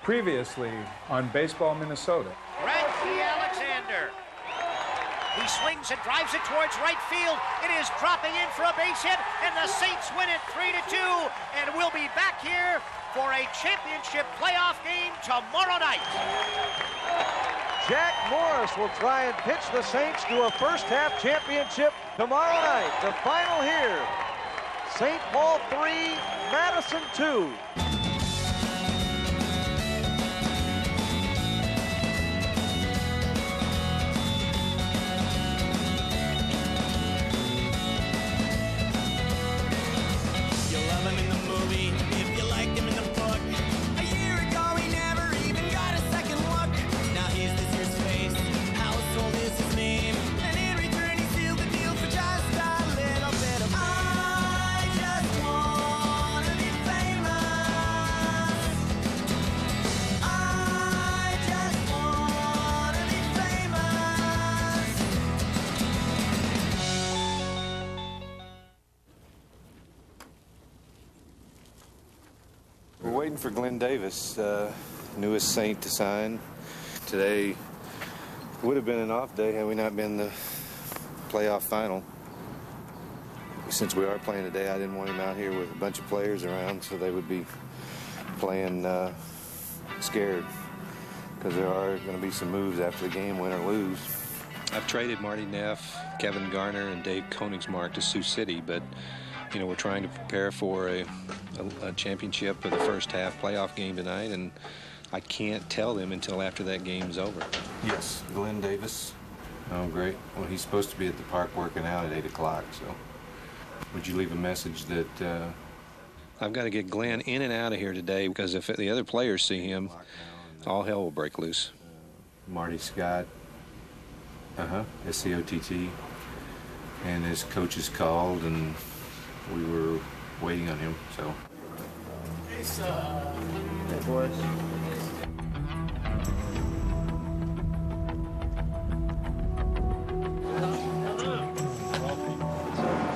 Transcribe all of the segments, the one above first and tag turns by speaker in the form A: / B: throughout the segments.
A: Previously on Baseball Minnesota.
B: Reggie Alexander. He swings and drives it towards right field. It is dropping in for a base hit, and the Saints win it 3-2. And we'll be back here for a championship playoff game tomorrow night.
C: Jack Morris will try and pitch the Saints to a first-half championship tomorrow night. The final here, St. Paul 3, Madison 2.
D: We're waiting for Glenn Davis, newest Saint, to sign. Today would have been an off day had we not been the playoff final. Since we are playing today, I didn't want him out here with a bunch of players around so they would be playing scared, because there are going to be some moves after the game, win or lose.
E: I've traded Marty Neff, Kevin Garner, and Dave Koenigsmark to Sioux City, but you know, we're trying to prepare for a championship of the first half playoff game tonight, and I can't tell them until after that game's over.
D: Yes, Glenn Davis. Oh, great. Well, he's supposed to be at the park working out at 8 o'clock, so would you leave a message that...
E: I've got to get Glenn in and out of here today, because if the other players see him, all hell will break loose.
D: Marty Scott, S-C-O-T-T, and his coaches called, and we were waiting on him, so.
F: Hey, boys.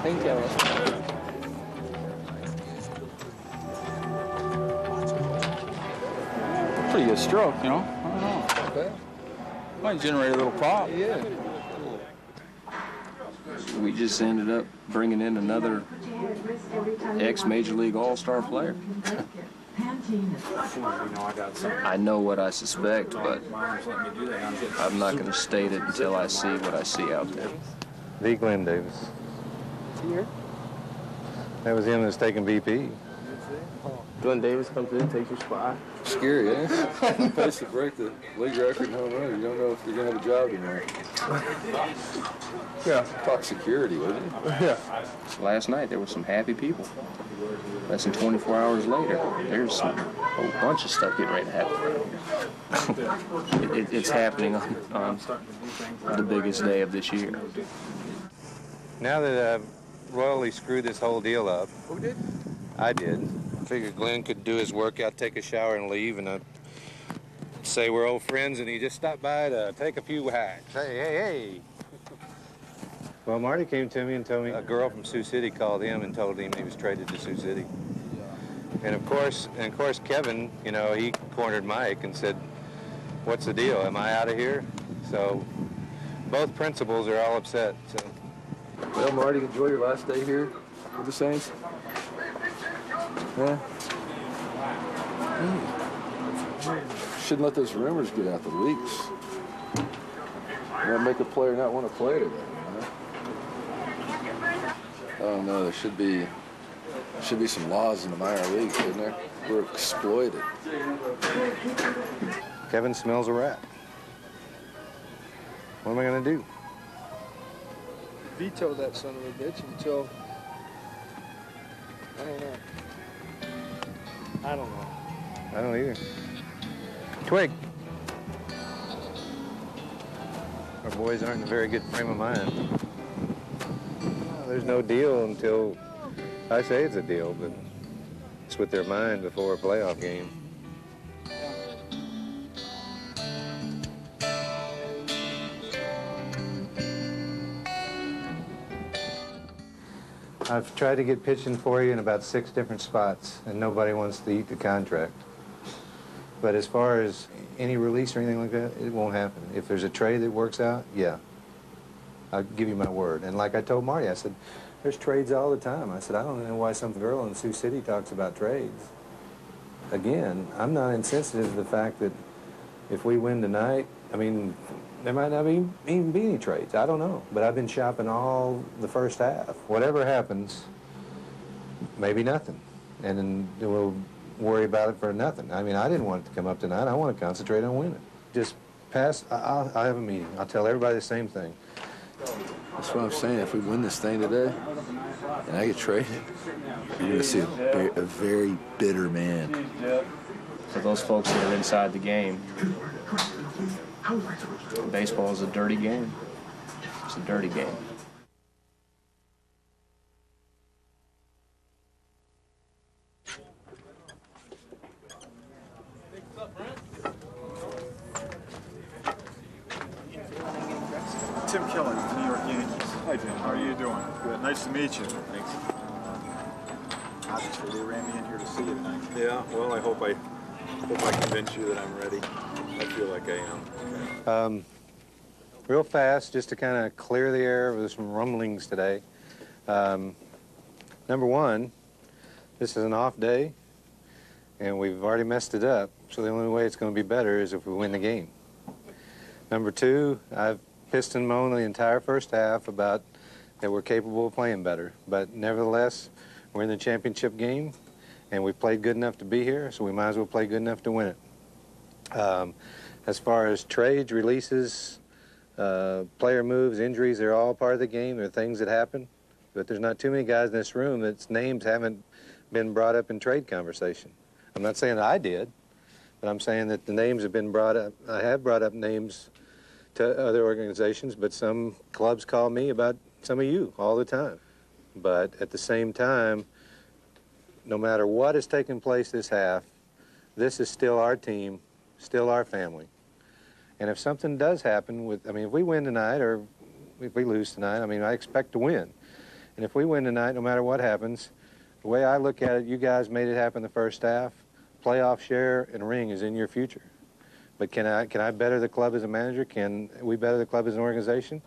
F: Painkiller. Pretty good stroke, you know? I don't know. Not bad. Might generate a little pop. Yeah. We just ended up bringing in another ex-Major League All-Star player. I know what I suspect, but I'm not going to state it until I see what I see out there.
D: The Glenn Davis.
F: Here?
D: That was him that was taking BP.
F: Glenn Davis comes in, takes your spot.
G: Scary, eh? Place to break the league record in home run. You don't know if you're going to have a job tomorrow.
F: Yeah.
G: Talk security, wouldn't you?
F: Yeah.
G: Last night, there were some happy people. Less than 24 hours later, there's a whole bunch of stuff getting ready to happen. It's happening on the biggest day of this year.
D: Now that I've royally screwed this whole deal up.
F: Who did?
D: I did. I figured Glenn could do his workout, take a shower, and leave, and I'd say we're old friends, and he just stopped by to take a few hacks. Hey. Well, Marty came to me and told me a girl from Sioux City called him and told him he was traded to Sioux City. And of course, Kevin, you know, he cornered Mike and said, "What's the deal? Am I out of here?" So both principals are all upset. So.
G: Well, Marty, enjoy your last day here with the Saints. Yeah. Shouldn't let those rumors get out, the leaks. That'll make a player not want to play today. Oh no, there should be some laws in the minor leagues, shouldn't there? We're exploited.
D: Kevin smells a rat. What am I going to do?
F: Veto that son of a bitch until... I don't know.
D: I don't either. Twig. Our boys aren't in a very good frame of mind. Well, there's no deal until I say it's a deal, but it's with their mind before a playoff game. I've tried to get pitching for you in about 6 different spots, and nobody wants to eat the contract. But as far as any release or anything like that, it won't happen. If there's a trade that works out, yeah, I'll give you my word. And like I told Marty, I said, there's trades all the time. I said, I don't know why some girl in Sioux City talks about trades. Again, I'm not insensitive to the fact that if we win tonight, I mean, there might not even be any trades. I don't know. But I've been shopping all the first half. Whatever happens, maybe nothing. And then we'll worry about it for nothing. I mean, I didn't want it to come up tonight. I want to concentrate on winning. Just pass. I'll have a meeting. I'll tell everybody the same thing.
H: That's what I'm saying. If we win this thing today and I get traded, you're going to see a very bitter man.
G: For those folks that are inside the game, baseball is a dirty game. It's a dirty game.
I: Tim Killen, New York Yankees. Hi, Jim. How are you doing? Good. Nice to meet you. Thanks. Obviously, they ran me in here to see you tonight.
J: Yeah. Well, I hope I convince you that I'm ready. I feel like I am.
D: Real fast, just to kind of clear the air with some rumblings today. Number one, this is an off day, and we've already messed it up. So the only way it's going to be better is if we win the game. Number two, I've piston moaned the entire first half about that we're capable of playing better. But nevertheless, we're in the championship game, and we've played good enough to be here, so we might as well play good enough to win it. As far as trades, releases, player moves, injuries, they're all part of the game. They're things that happen. But there's not too many guys in this room that's names haven't been brought up in trade conversation. I'm not saying that I did, but I'm saying that the names have been brought up. I have brought up names to other organizations, but some clubs call me about some of you all the time. But at the same time, no matter what has taken place this half, this is still our team, still our family. And if something does happen with, I mean, if we win tonight or if we lose tonight, I mean, I expect to win. And if we win tonight, no matter what happens, the way I look at it, you guys made it happen the first half. Playoff share and ring is in your future. But can I better the club as a manager? Can we better the club as an organization?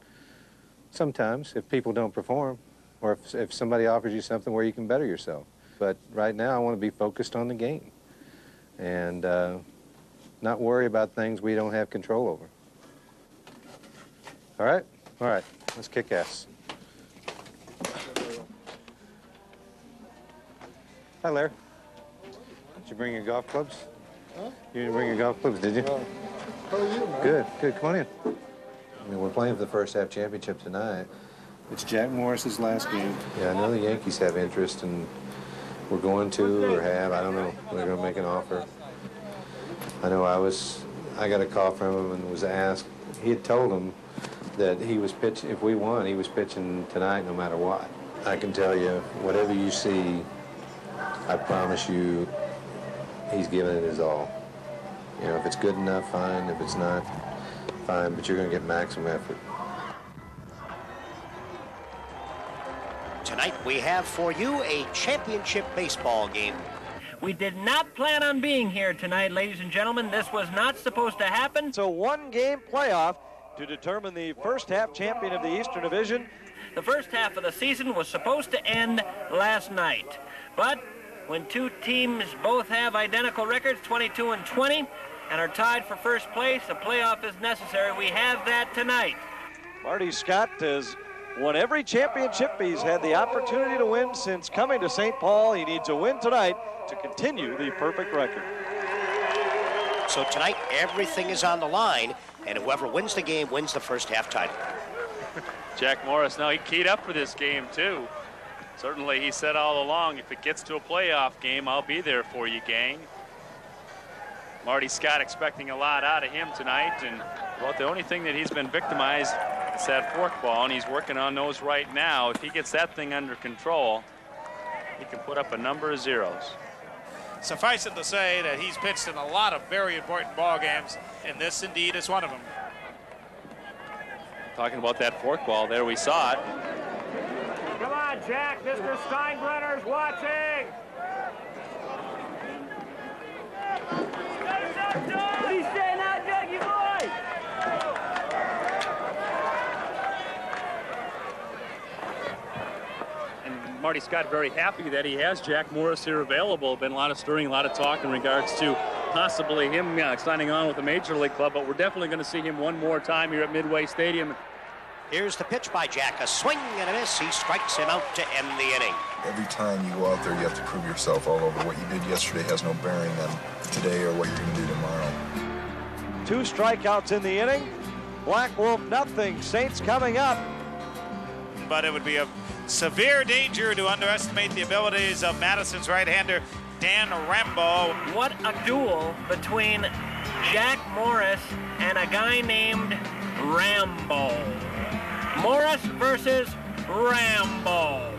D: Sometimes, if people don't perform, or if somebody offers you something where you can better yourself. But right now, I want to be focused on the game and not worry about things we don't have control over. All right? All right. Let's kick ass. Hi, Larry. Did you bring your golf clubs? Huh? You didn't bring your golf clubs, did you?
K: How are you, man?
D: Good, good. Come on in. I mean, we're playing for the first half championship tonight. It's Jack Morris's last game. Yeah, I know the Yankees have interest, and we're going to or have. I don't know. They're going to make an offer. I know I got a call from him and was asked. He had told him that he was pitching, if we won, he was pitching tonight no matter what. I can tell you, whatever you see, I promise you, he's giving it his all. You know, if it's good enough, fine. If it's not, fine. But you're going to get maximum effort.
B: Tonight we have for you a championship baseball game.
L: We did not plan on being here tonight, ladies and gentlemen. This was not supposed to happen.
C: It's a one-game playoff to determine the first half champion of the Eastern Division.
L: The first half of the season was supposed to end last night. But when two teams both have identical records, 22-20, and are tied for first place, a playoff is necessary. We have that tonight.
C: Marty Scott has won every championship he's had the opportunity to win since coming to St. Paul. He needs a win tonight to continue the perfect record.
B: So tonight, everything is on the line, and whoever wins the game wins the first half title.
M: Jack Morris, now he keyed up for this game, too. Certainly, he said all along, if it gets to a playoff game, I'll be there for you, gang. Marty Scott expecting a lot out of him tonight, and well, the only thing that he's been victimized is that forkball, and he's working on those right now. If he gets that thing under control, he can put up a number of zeros.
N: Suffice it to say that he's pitched in a lot of very important ball games, and this indeed is one of them.
M: Talking about that forkball, there we saw it.
L: Come on, Jack. Mr. Steinbrenner's watching.
M: Marty Scott very happy that he has Jack Morris here available. Been a lot of stirring, a lot of talk in regards to possibly him signing on with a major league club, but we're definitely going to see him one more time here at Midway Stadium.
B: Here's the pitch by Jack. A swing and a miss. He strikes him out to end the inning.
K: Every time you go out there, you have to prove yourself all over. What you did yesterday has no bearing on today or what you're going to do tomorrow.
C: 2 strikeouts in the inning. Black Wolf nothing. Saints coming up.
N: But it would be a severe danger to underestimate the abilities of Madison's right-hander, Dan Rambo.
L: What a duel between Jack Morris and a guy named Rambo. Morris versus Rambo.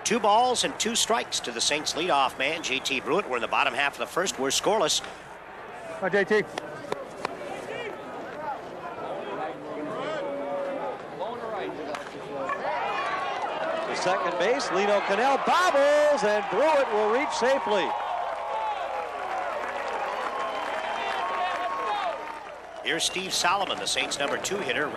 B: Two balls and 2 strikes to the Saints leadoff man, JT Brewitt. We're in the bottom half of the first. We're scoreless.
A: Hi, JT.
C: To second base, Lino Cannell bobbles, and Brewitt will reach safely.
B: Here's Steve Solomon, the Saints' number 2 hitter.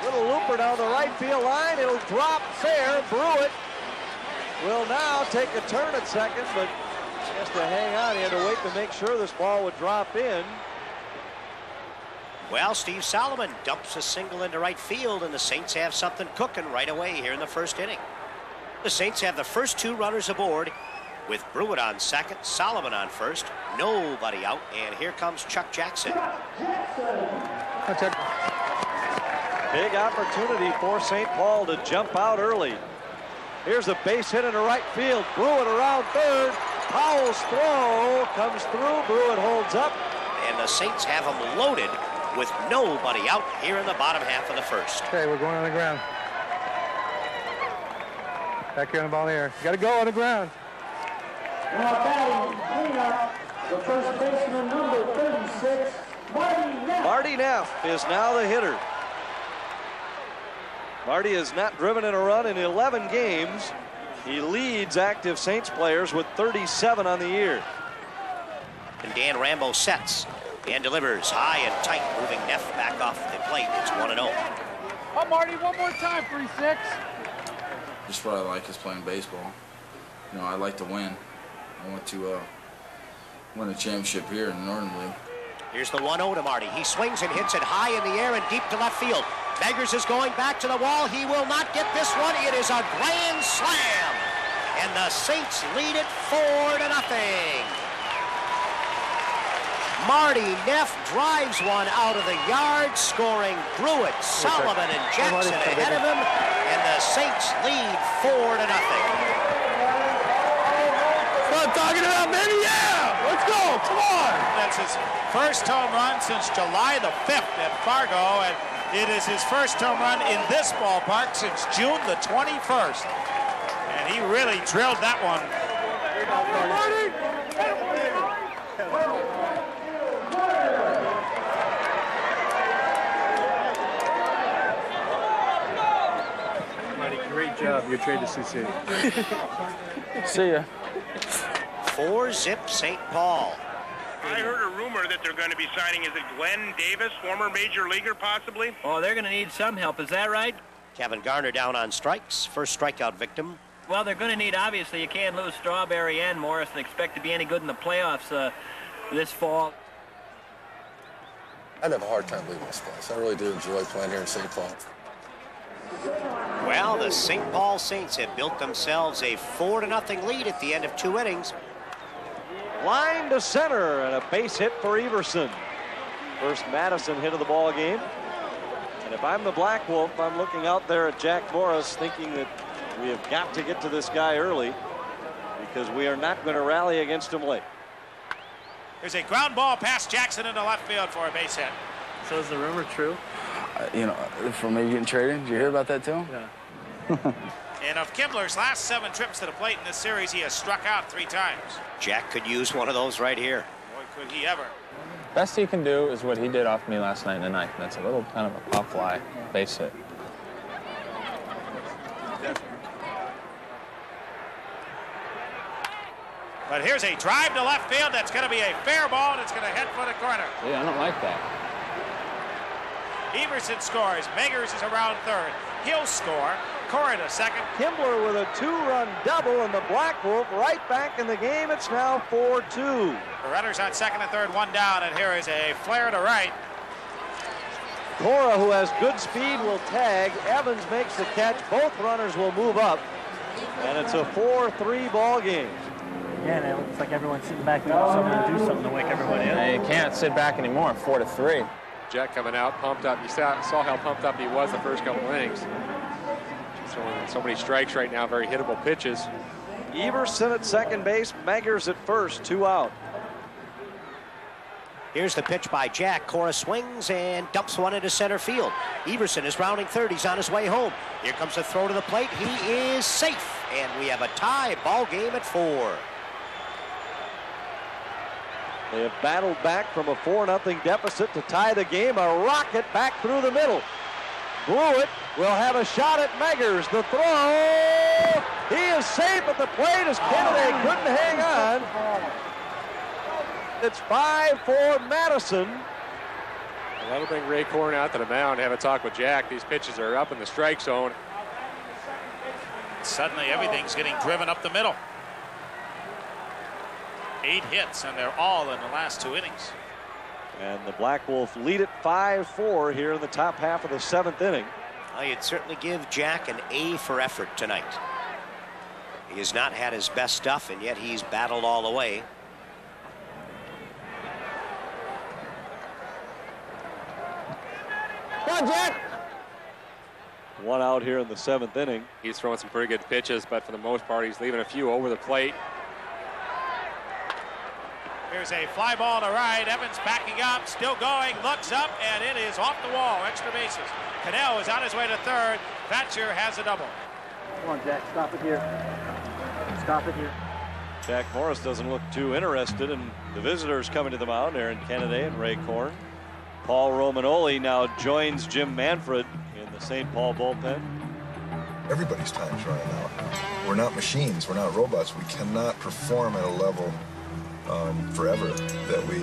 C: Little looper down the right field line. It'll drop fair. Brewitt will now take a turn at second, but he has to hang on. He had to wait to make sure this ball would drop in.
B: Well, Steve Solomon dumps a single into right field, and the Saints have something cooking right away here in the first inning. The Saints have the first 2 runners aboard, with Brewitt on second, Solomon on first, nobody out, and here comes Chuck Jackson.
C: Big opportunity for St. Paul to jump out early. Here's a base hit into right field. Brewitt around third. Powell's throw comes through. Brewitt holds up.
B: And the Saints have them loaded with nobody out here in the bottom half of the first.
A: Okay, we're going on the ground. Back here on the ball here. You got to go on the ground.
O: Now batting cleanup, the first baseman, number 36, Marty Neff.
C: Marty Neff is now the hitter. Marty has not driven in a run in 11 games. He leads active Saints players with 37 on the year.
B: And Dan Rambo sets and delivers high and tight, moving Neff back off the plate. It's 1-0.
A: Oh, Marty, one more time, 3-6.
P: Just what I like is playing baseball. You know, I like to win. I want to win a championship here in the Northern League.
B: Here's the 1-0 to Marty. He swings and hits it high in the air and deep to left field. Beggars is going back to the wall. He will not get this one. It is a grand slam. And the Saints lead it 4-0. Marty Neff drives one out of the yard, scoring Brewitt, Solomon, and Jackson ahead of him. And the Saints lead 4-0.
N: What talking about, baby? Yeah! Let's go! Come on! That's his first home run since July the 5th at Fargo, and it is his first home run in this ballpark since June the 21st. And he really drilled that one.
A: Marty, great job. Your trade to Sioux City.
F: See ya.
B: 4-0 St. Paul.
Q: I heard a rumor that they're going to be signing, is it Glenn Davis, former major leaguer possibly?
L: Oh, they're going to need some help. Is that right?
B: Kevin Garner down on strikes. First strikeout victim.
L: Well, they're going to need, obviously, you can't lose Strawberry and Morris and expect to be any good in the playoffs this fall.
H: I'd have a hard time leaving this place. I really do enjoy playing here in St. Paul.
B: Well, the St. Paul Saints have built themselves a 4-0 lead at the end of 2 innings.
C: Line to center and a base hit for Everson. First Madison hit of the ball game. And if I'm the Black Wolf, I'm looking out there at Jack Morris thinking that we have got to get to this guy early because we are not going to rally against him late.
N: There's a ground ball past Jackson into left field for a base hit.
F: So is the rumor true? You know, for me getting traded? Did you hear about that too?
N: Yeah. And of Kimbler's last 7 trips to the plate in this series, he has struck out 3 times.
B: Jack could use one of those right here.
N: Boy, could he ever.
R: Best he can do is what he did off me last night in the ninth. That's a little kind of a pop fly base hit.
N: But here's a drive to left field. That's going to be a fair ball, and it's going to head for the corner.
R: Yeah, I don't like that.
N: Everson scores. Megers is around third. He'll score. Cora to second.
C: Kimbler with a 2-run double, and the Black Wolf right back in the game. It's now 4-2.
N: The runners on second and third, one down, and here is a flare to right.
C: Cora, who has good speed, will tag. Evans makes the catch. Both runners will move up, and it's a 4-3 ball game.
S: Yeah, and it looks like everyone's sitting back to do something to wake everybody up.
R: Yeah, you can't sit back anymore. 4-3.
A: Jack coming out, pumped up. You saw how pumped up he was the first couple innings. So many strikes right now, very hittable pitches.
C: Everson at second base, Megers at first, 2 out.
B: Here's the pitch by Jack. Cora swings and dumps one into center field. Everson is rounding third. He's on his way home. Here comes the throw to the plate. He is safe, and we have a tie ball game at 4.
C: They have battled back from a 4-0 deficit to tie the game. A rocket back through the middle. Blewett will have a shot at Megers. The throw. He is safe at the plate as Kennedy couldn't hang on. It's 5-4 Madison.
A: Well, that'll bring Ray Korn out to the mound, have a talk with Jack. These pitches are up in the strike zone.
N: Suddenly everything's getting driven up the middle. 8 hits, and they're all in the last 2 innings.
C: And the Black Wolf lead it 5-4 here in the top half of the 7th inning.
B: I'd certainly give Jack an A for effort tonight. He has not had his best stuff, and yet he's battled all the way.
C: Come on, Jack. 1 out here in the 7th inning.
A: He's throwing some pretty good pitches, but for the most part, he's leaving a few over the plate.
N: Here's a fly ball to right. Evans backing up, still going, looks up, and it is off the wall. Extra bases. Cannell is on his way to third. Thatcher has a double.
S: Come on, Jack, stop it here. Stop it here.
C: Jack Morris doesn't look too interested in the visitors coming to the mound. Aaron Kennedy and Ray Korn. Paul Romanoli now joins Jim Manfred in the St. Paul bullpen.
K: Everybody's time's running out. We're not machines. We're not robots. We cannot perform at a level forever that we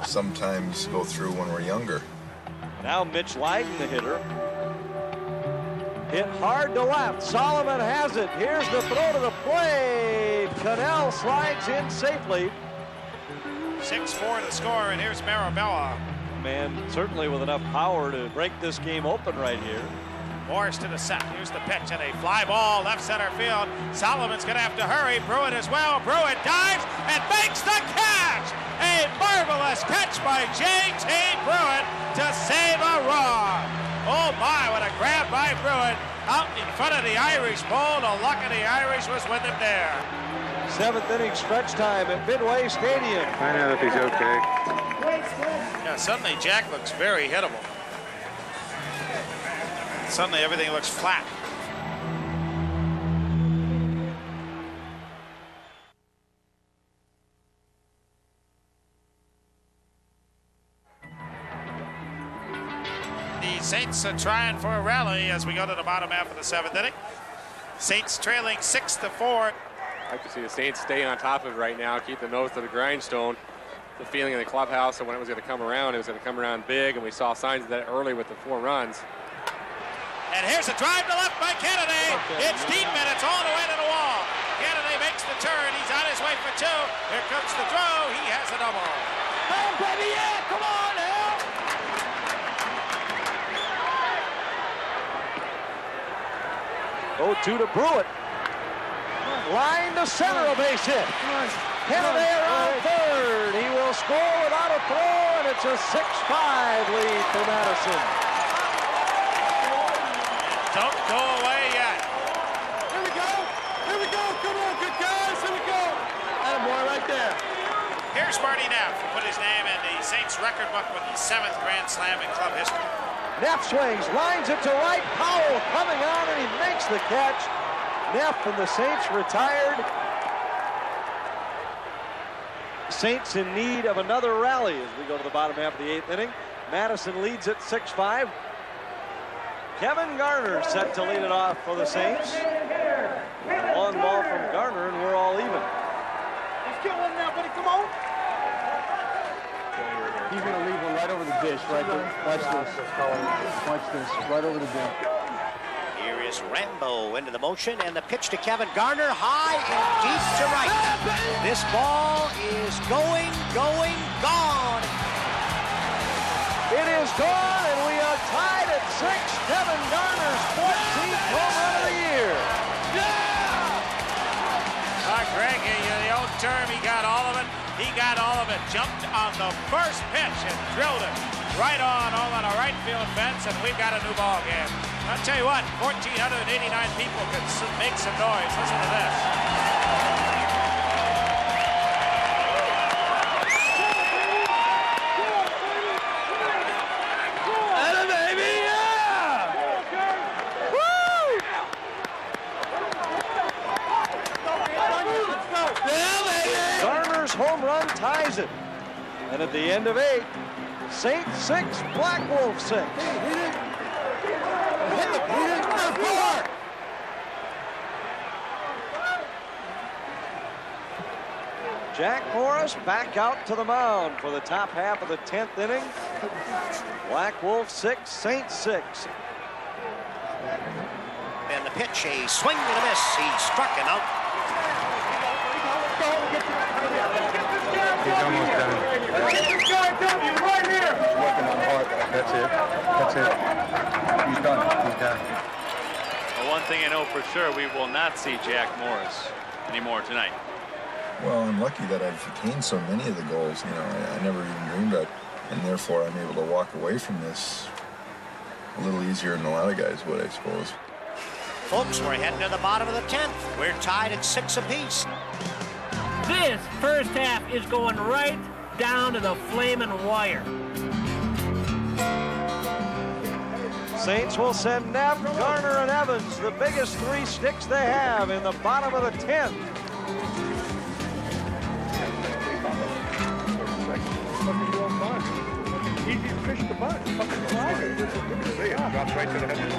K: sometimes go through when we're younger.
C: Now Mitch Leiden, the hitter. Hit hard to left. Solomon has it. Here's the throw to the plate. Cannell slides in safely.
N: 6-4 to score, and here's Marabella.
C: Man, certainly with enough power to break this game open right here.
N: Morris to the set. Here's the pitch and a fly ball left center field. Solomon's going to have to hurry. Brewitt as well. Brewitt dives and makes the catch. A marvelous catch by James Hayne Brewitt to save a run. Oh my, what a grab by Brewitt out in front of the Irish pole. The luck of the Irish was with him there.
C: 7th inning stretch time at Midway Stadium.
A: Find out if he's okay.
N: Yeah, suddenly Jack looks very hittable. Suddenly everything looks flat. The Saints are trying for a rally as we go to the bottom half of the 7th inning. Saints trailing 6-4.
A: I'd like to see the Saints stay on top of it right now, keep the nose to the grindstone. The feeling in the clubhouse that when it was going to come around, it was going to come around big, and we saw signs of that early with the 4 runs.
N: And here's a drive to left by Kennedy. It's deep and it's all the way to the wall. Kennedy makes the turn. He's on his way for 2. Here comes the throw. He has a double.
O: Come on, baby, yeah, come on, Al.
C: 0-2 to Brewitt. Line to center, a base hit. Kennedy around third. He will score without a throw, and it's a 6-5 lead for Madison.
N: Don't go away yet.
O: Here we go. Here we go. Come on, good guys. Here we go. Attaboy right there.
N: Here's Marty Neff, who put his name in the Saints record book with the 7th Grand Slam in club history.
C: Neff swings, lines it to right. Powell coming on, and he makes the catch. Neff and the Saints retired. Saints in need of another rally as we go to the bottom half of the 8th inning. Madison leads at 6-5. Kevin Garner set to lead it off for the Saints. A long ball from Garner, and we're all even.
N: one now, buddy. Come on.
T: He's going to leave one right over the dish, right there. Watch this. Watch this. Right over the dish.
B: Here is Rambo into the motion, and the pitch to Kevin Garner, high and deep to right. This ball is going, gone.
C: It is gone, and we are tied at 6. Kevin Garner's 14th home run of the year.
N: Greg, the old term, he got all of it. He got all of it. Jumped on the first pitch and drilled it right on a right field fence, and we've got a new ball game. I'll tell you what, 1,489 people can make some noise. Listen to this.
C: Home run ties it. And at the end of 8, Saints 6, Black Wolf 6. Jack Morris back out to the mound for the top half of the 10th inning. Black Wolf 6, Saints 6.
B: And the pitch, a swing and a miss. He struck him out.
J: He's almost done.
N: Get this guy W right here.
J: He's working on hard. That's it. That's it. He's done. He's done.
M: Well, one thing I know for sure, we will not see Jack Morris anymore tonight.
K: Well, I'm lucky that I've gained so many of the goals. You know, I never even dreamed of, and therefore I'm able to walk away from this a little easier than a lot of guys would, I suppose.
B: Folks, we're heading to the bottom of the 10th. We're tied at 6 apiece.
L: This first half is going right down to the flaming wire.
C: Saints will send Neff, Garner, and Evans, the biggest 3 sticks they have, in the bottom of the 10th.
J: Easy to fish the butt. Fucking flag. See it. Drops right to the head.